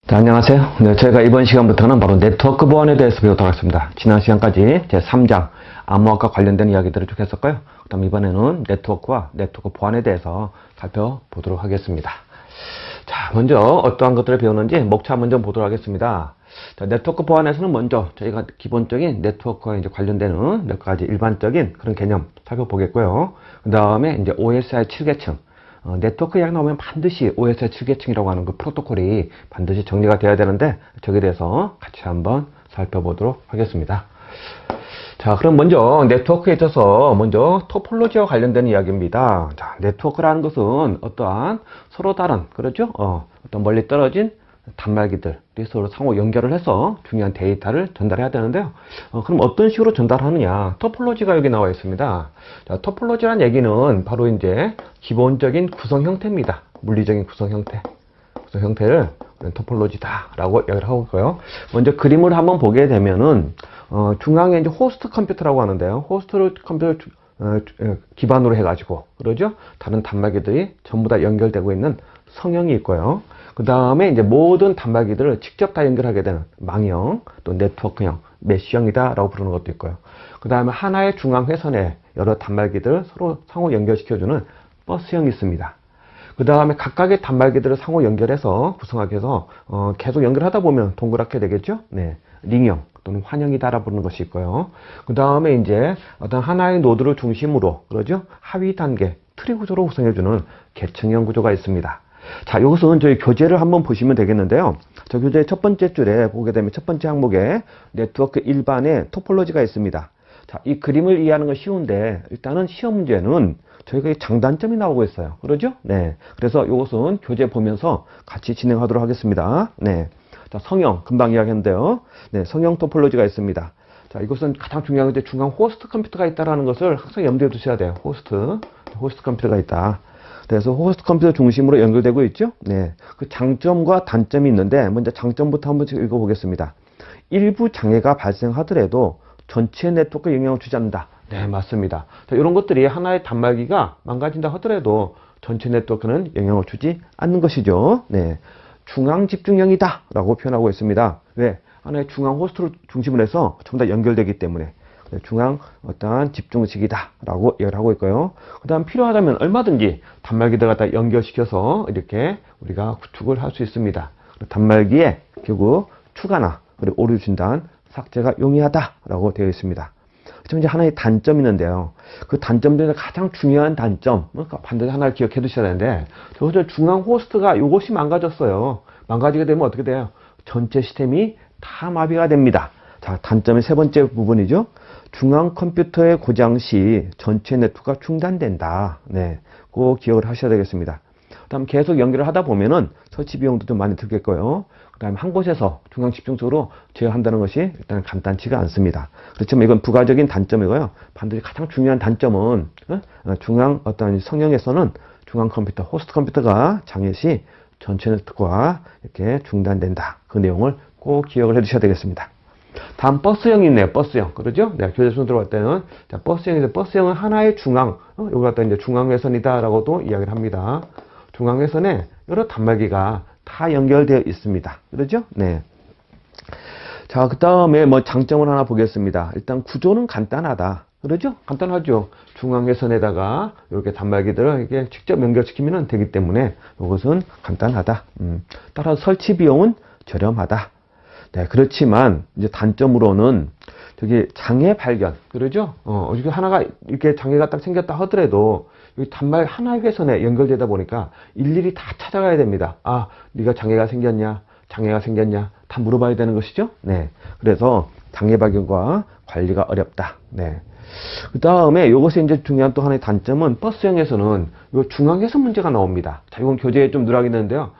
자, 안녕하세요. 네, 저희가 이번 시간부터는 바로 네트워크 보안에 대해서 배우도록 하겠습니다. 지난 시간까지 제 3장 암호화과 관련된 이야기들을 쭉 했었고요. 그 다음 이번에는 네트워크와 네트워크 보안에 대해서 살펴보도록 하겠습니다. 자, 먼저 어떠한 것들을 배우는지 목차 먼저 보도록 하겠습니다. 자, 네트워크 보안에서는 먼저 저희가 기본적인 네트워크와 이제 관련되는 몇 가지 일반적인 그런 개념 살펴보겠고요. 그 다음에 이제 OSI 7계층. 네트워크 이야기 나오면 반드시 OSI 7계층이라고 하는 그 프로토콜이 반드시 정리가 돼야 되는데 저기에 대해서 같이 한번 살펴보도록 하겠습니다. 자, 그럼 먼저 네트워크에 있어서 먼저 토폴로지와 관련된 이야기입니다. 자, 네트워크라는 것은 어떠한 서로 다른, 그렇죠? 어떤 멀리 떨어진 단말기들이 서로 상호 연결을 해서 중요한 데이터를 전달해야 되는데요. 그럼 어떤 식으로 전달하느냐? 토폴로지가 여기 나와 있습니다. 자, 토폴로지란 얘기는 바로 이제 기본적인 구성 형태입니다. 물리적인 구성 형태. 구성 형태를 토폴로지다라고 얘기를 하고 있고요. 먼저 그림을 한번 보게 되면은, 중앙에 이제 호스트 컴퓨터라고 하는데요. 호스트 컴퓨터 기반으로 해가지고, 그러죠? 다른 단말기들이 전부 다 연결되고 있는 성형이 있고요. 그 다음에 이제 모든 단말기들을 직접 다 연결하게 되는 망형, 또 네트워크형, 메쉬형이다라고 부르는 것도 있고요. 그 다음에 하나의 중앙 회선에 여러 단말기들을 서로 상호 연결시켜주는 버스형이 있습니다. 그 다음에 각각의 단말기들을 상호 연결해서 구성하게 해서 계속 연결하다 보면 동그랗게 되겠죠? 네, 링형 또는 환형이다라고 부르는 것이 있고요. 그 다음에 이제 어떤 하나의 노드를 중심으로, 그러죠? 하위 단계, 트리 구조로 구성해주는 계층형 구조가 있습니다. 자, 이것은 저희 교재를 한번 보시면 되겠는데요. 저 교재 첫 번째 줄에 보게 되면 첫 번째 항목에 네트워크 일반의 토폴로지가 있습니다. 자, 이 그림을 이해하는 건 쉬운데 일단은 시험 문제는 저희가 장단점이 나오고 있어요. 그러죠? 네. 그래서 이것은 교재 보면서 같이 진행하도록 하겠습니다. 네. 자, 성형 금방 이야기했는데요. 네, 성형 토폴로지가 있습니다. 자, 이것은 가장 중요한 게 중앙 호스트 컴퓨터가 있다라는 것을 항상 염두에 두셔야 돼요. 호스트 컴퓨터가 있다. 그래서 호스트 컴퓨터 중심으로 연결되고 있죠. 네, 그 장점과 단점이 있는데 먼저 장점부터 한번 읽어보겠습니다. 일부 장애가 발생하더라도 전체 네트워크에 영향을 주지 않는다. 네, 맞습니다. 자, 이런 것들이 하나의 단말기가 망가진다 하더라도 전체 네트워크는 영향을 주지 않는 것이죠. 네, 중앙 집중형이다 라고 표현하고 있습니다. 왜? 하나의 중앙 호스트를 중심으로 해서 전부 다 연결되기 때문에 중앙 어떠한 집중식이다 라고 얘기를 하고 있고요. 그 다음 필요하다면 얼마든지 단말기들 갖다 연결시켜서 이렇게 우리가 구축을 할 수 있습니다. 단말기에 결국 추가나 그리고 오류 진단, 삭제가 용이하다 라고 되어 있습니다. 그렇지만 이제 하나의 단점이 있는데요. 그 단점 중에 가장 중요한 단점, 반드시 하나를 기억해 두셔야 되는데, 저 중앙 호스트가 이것이 망가졌어요. 망가지게 되면 어떻게 돼요? 전체 시스템이 다 마비가 됩니다. 자, 단점의 세 번째 부분이죠. 중앙 컴퓨터의 고장 시 전체 네트워크가 중단된다. 네, 꼭 기억을 하셔야 되겠습니다. 그다음 계속 연결을 하다 보면은 설치 비용도 좀 많이 들겠고요. 그다음에 한 곳에서 중앙 집중적으로 제어한다는 것이 일단 간단치가 않습니다. 그렇지만 이건 부가적인 단점이고요. 반드시 가장 중요한 단점은 중앙 어떤 성형에서는 중앙 컴퓨터, 호스트 컴퓨터가 장애 시 전체 네트워크가 이렇게 중단된다. 그 내용을 꼭 기억을 해 두셔야 되겠습니다. 다음 버스형이 있네요. 버스형. 그러죠? 네, 교재 순 들어갈 때는 자, 버스형인데 버스형은 하나의 중앙, 여기 갖다 이제 중앙회선이다라고도 이야기를 합니다. 중앙회선에 여러 단말기가 다 연결되어 있습니다. 그러죠? 네. 자, 그 다음에 뭐 장점을 하나 보겠습니다. 일단 구조는 간단하다. 그러죠? 간단하죠? 중앙회선에다가 이렇게 단말기들을 이렇게 직접 연결시키면 되기 때문에 이것은 간단하다. 따라서 설치 비용은 저렴하다. 네, 그렇지만 이제 단점으로는 저기 장애 발견, 그러죠? 이게 하나가 이렇게 장애가 딱 생겼다 하더라도 이 단말 하나의 회선에 연결되다 보니까 일일이 다 찾아가야 됩니다. 아, 네가 장애가 생겼냐? 장애가 생겼냐? 다 물어봐야 되는 것이죠? 네. 그래서 장애 발견과 관리가 어렵다. 네. 그 다음에 이것이 이제 중요한 또 하나의 단점은 버스형에서는 이 중앙회선 문제가 나옵니다. 자, 이건 교재에 좀 누락이 있는데요.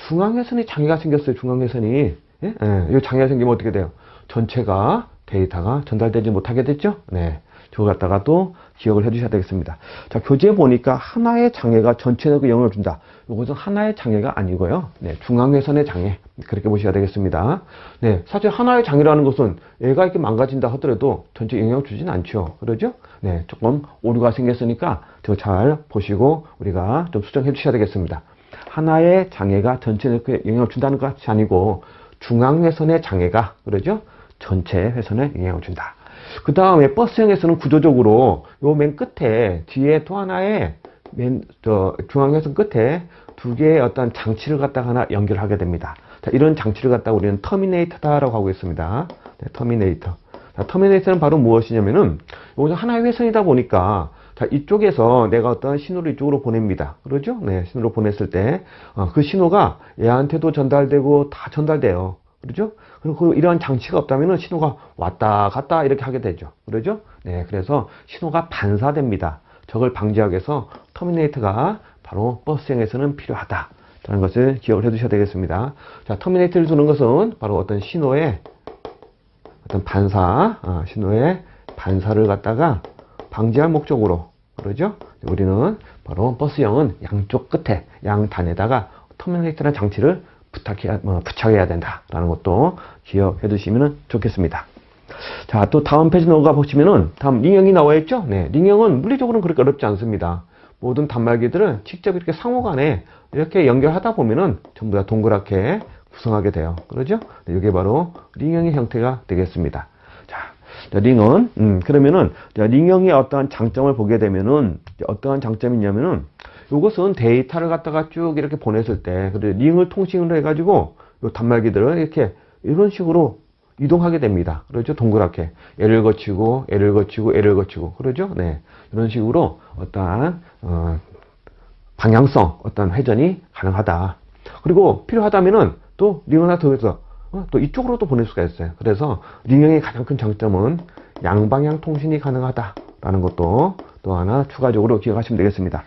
중앙회선이 장애가 생겼어요. 중앙회선이. 예? 이 장애가 생기면 어떻게 돼요? 전체가 데이터가 전달되지 못하게 됐죠? 네. 저거 갖다가 또 기억을 해 주셔야 되겠습니다. 자, 교재에 보니까 하나의 장애가 전체에게 영향을 준다. 이것은 하나의 장애가 아니고요. 네, 중앙회선의 장애. 그렇게 보셔야 되겠습니다. 네, 사실 하나의 장애라는 것은 얘가 이렇게 망가진다 하더라도 전체 영향을 주진 않죠. 그러죠? 네, 조금 오류가 생겼으니까 저 잘 보시고 우리가 좀 수정해 주셔야 되겠습니다. 하나의 장애가 전체에 영향을 준다는 것이 아니고 중앙회선의 장애가 그러죠? 전체 회선에 영향을 준다. 그 다음에 버스형에서는 구조적으로 요 맨 끝에 뒤에 또 하나의 중앙회선 끝에 두 개의 어떤 장치를 갖다가 하나 연결하게 됩니다. 자, 이런 장치를 갖다가 우리는 터미네이터다라고 하고 있습니다. 네, 터미네이터. 자, 터미네이터는 바로 무엇이냐면은 여기서 하나의 회선이다 보니까 자, 이쪽에서 내가 어떤 신호를 이쪽으로 보냅니다. 그러죠? 네, 신호를 보냈을 때 그 신호가 얘한테도 전달되고 다 전달돼요. 그러죠? 그리고 이러한 장치가 없다면은 신호가 왔다 갔다 이렇게 하게 되죠. 그러죠? 네, 그래서 신호가 반사됩니다. 저걸 방지하기 위해서 터미네이터가 바로 버스형에서는 필요하다라는 것을 기억을 해 두셔야 되겠습니다. 자, 터미네이터를 두는 것은 바로 어떤 신호의 어떤 신호의 반사를 갖다가 방지할 목적으로, 그러죠? 우리는 바로 버스형은 양쪽 끝에, 양단에다가 터미네이터라는 장치를 부착해야 된다라는 것도 기억해 두시면 좋겠습니다. 자, 또 다음 페이지 넘어가 보시면은 다음 링형이 나와 있죠? 네, 링형은 물리적으로는 그렇게 어렵지 않습니다. 모든 단말기들을 직접 이렇게 상호간에 이렇게 연결하다 보면은 전부 다 동그랗게 구성하게 돼요. 그러죠? 네, 이게 바로 링형의 형태가 되겠습니다. 자, 링은 그러면은 링형의 어떠한 장점을 보게 되면은 어떠한 장점이 있냐면은 이것은 데이터를 갖다가 쭉 이렇게 보냈을 때 그리고 링을 통신을 해가지고 요 단말기들을 이렇게 이런 식으로 이동하게 됩니다. 그렇죠? 동그랗게 L을 거치고 L을 거치고 L을 거치고 그러죠? 네, 이런 식으로 어떠한 방향성 어떤 회전이 가능하다. 그리고 필요하다면은 또 링 하나 더 해서 또 이쪽으로도 보낼 수가 있어요. 그래서 링형의 가장 큰 장점은 양방향 통신이 가능하다라는 것도 또 하나 추가적으로 기억하시면 되겠습니다.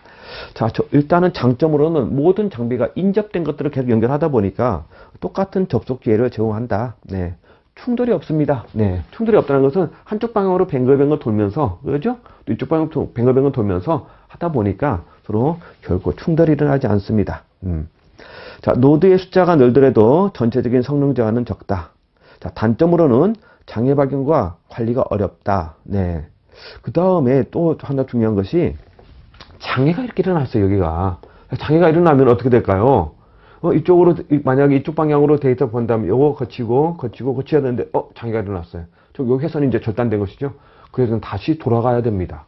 자, 일단은 장점으로는 모든 장비가 인접된 것들을 계속 연결하다 보니까 똑같은 접속 기회를 제공한다. 네, 충돌이 없습니다. 네, 충돌이 없다는 것은 한쪽 방향으로 뱅글뱅글 돌면서, 그렇죠? 또 이쪽 방향으로 뱅글뱅글 돌면서 하다 보니까 서로 결코 충돌이 일어나지 않습니다. 자, 노드의 숫자가 늘더라도 전체적인 성능 저하는 적다. 자, 단점으로는 장애 발견과 관리가 어렵다. 네. 그 다음에 또 하나 중요한 것이 장애가 이렇게 일어났어요, 여기가. 장애가 일어나면 어떻게 될까요? 이쪽으로, 만약에 이쪽 방향으로 데이터 본다면 요거 거쳐야 되는데, 장애가 일어났어요. 요 회선이 이제 절단된 것이죠. 그래서 다시 돌아가야 됩니다.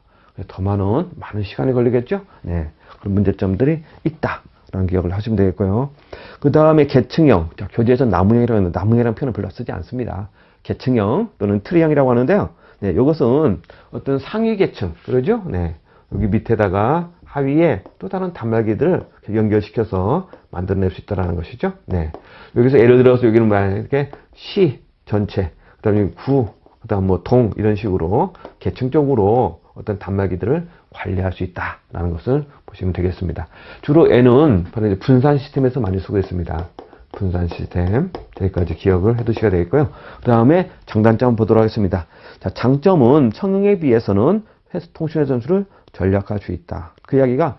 더 많은 시간이 걸리겠죠? 네. 그런 문제점들이 있다. 라는 기억을 하시면 되겠고요. 그 다음에 계층형. 자, 교재에서 나무형이라는 표현을 별로 쓰지 않습니다. 계층형 또는 트리형이라고 하는데요. 네, 이것은 어떤 상위 계층, 그러죠? 네. 여기 밑에다가 하위에 또 다른 단말기들을 연결시켜서 만들어낼 수 있다는 것이죠. 네. 여기서 예를 들어서 여기는 이렇게 시 전체, 그 다음에 구, 그 다음 동, 이런 식으로 계층적으로 어떤 단말기들을 관리할 수 있다라는 것을 보시면 되겠습니다. 주로 N은 바로 이제 분산 시스템에서 많이 쓰고 있습니다. 분산 시스템. 여기까지 기억을 해 두시게 되겠고요. 그 다음에 장단점 보도록 하겠습니다. 자, 장점은 성능에 비해서는 통신 회전수를 전략할 수 있다. 그 이야기가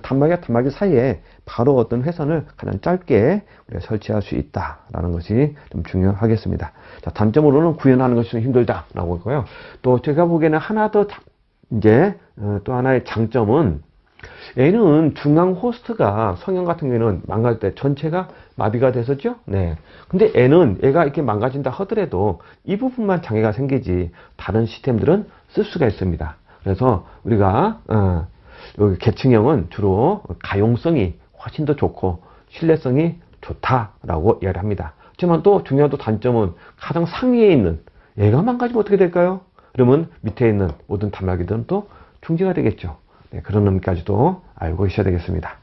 단말기 사이에 바로 어떤 회선을 가장 짧게 우리가 설치할 수 있다라는 것이 좀 중요하겠습니다. 자, 단점으로는 구현하는 것이 좀 힘들다라고 하고요. 또 제가 보기에는 하나 더 또 하나의 장점은 얘는 중앙 호스트가 성형 같은 경우에는 망갈 때 전체가 마비가 됐었죠? 네. 근데 얘가 이렇게 망가진다 하더라도 이 부분만 장애가 생기지 다른 시스템들은 쓸 수가 있습니다. 그래서 우리가 여기 계층형은 주로 가용성이 훨씬 더 좋고 신뢰성이 좋다라고 이야기를 합니다. 하지만 또 중요한 또 단점은 가장 상위에 있는 얘가 망가지면 어떻게 될까요? 그러면 밑에 있는 모든 단말기들은 또 중지가 되겠죠. 네, 그런 의미까지도 알고 계셔야 되겠습니다.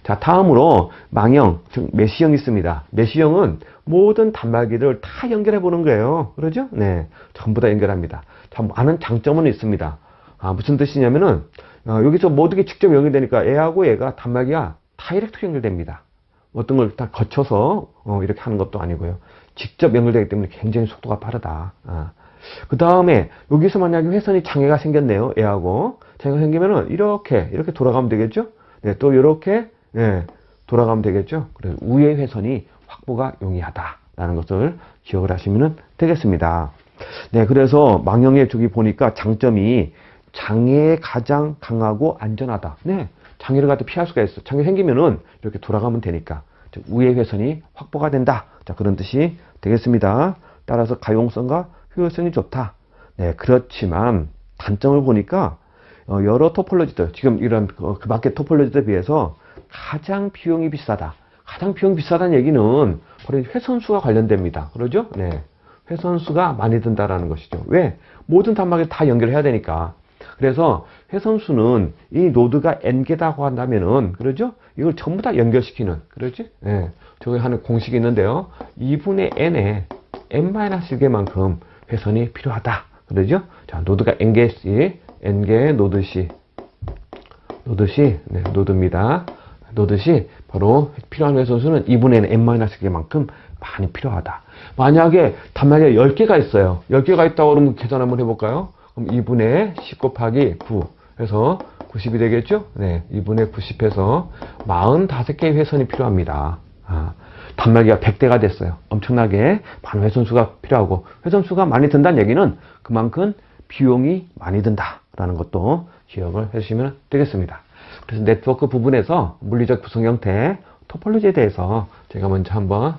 자, 다음으로 망형, 즉 메시형이 있습니다. 메시형은 모든 단말기를 다 연결해 보는 거예요. 그러죠? 네, 전부 다 연결합니다. 자, 많은 장점은 있습니다. 무슨 뜻이냐면은 여기서 모든 게 직접 연결되니까 얘하고 얘가 단말기가 다이렉트 연결됩니다. 어떤 걸 다 거쳐서 이렇게 하는 것도 아니고요. 직접 연결되기 때문에 굉장히 속도가 빠르다. 그 다음에 여기서 만약에 회선이 장애가 생겼네요. 얘하고 장애가 생기면은 이렇게 돌아가면 되겠죠. 네, 또 이렇게 돌아가면 되겠죠. 그래서 우회 회선이 확보가 용이하다라는 것을 기억을 하시면 되겠습니다. 네, 그래서 망형의 저기 보니까 장점이 장애에 가장 강하고 안전하다. 네, 장애를 갖다 피할 수가 있어. 장애 생기면은 이렇게 돌아가면 되니까. 즉, 우회 회선이 확보가 된다. 자, 그런 뜻이 되겠습니다. 따라서 가용성과 효율성이 좋다. 네, 그렇지만 단점을 보니까 여러 토폴로지들, 지금 이런 그 마켓 토폴로지들에 비해서 가장 비용이 비싸다. 가장 비용이 비싸다는 얘기는 바로 회선수가 관련됩니다. 그러죠? 네. 회선수가 많이 든다라는 것이죠. 왜? 모든 단말을 다 연결해야 되니까. 그래서 회선수는 이 노드가 n개라고 한다면은, 그러죠? 이걸 전부 다 연결시키는, 그러지? 네. 저기 하는 공식이 있는데요. 2분의 n에 n-1개만큼 회선이 필요하다. 그러죠? 자, 노드가 n개씩, n개 노드시, 네, 노드입니다. 노드시 바로 필요한 회선수는 2분의 n-1개만큼 많이 필요하다. 만약에 단말기가 10개가 있어요. 10개가 있다고 그러면 계산 한번 해볼까요? 그럼 2분의 10 곱하기 9 해서 90이 되겠죠? 네, 2분의 90해서 45개의 회선이 필요합니다. 단말기가 100대가 됐어요. 엄청나게 많은 회선수가 필요하고, 회선수가 많이 든다는 얘기는 그만큼 비용이 많이 든다라는 것도 기억을 해주시면 되겠습니다. 그래서 네트워크 부분에서 물리적 구성 형태, 토폴로지에 대해서 제가 먼저 한번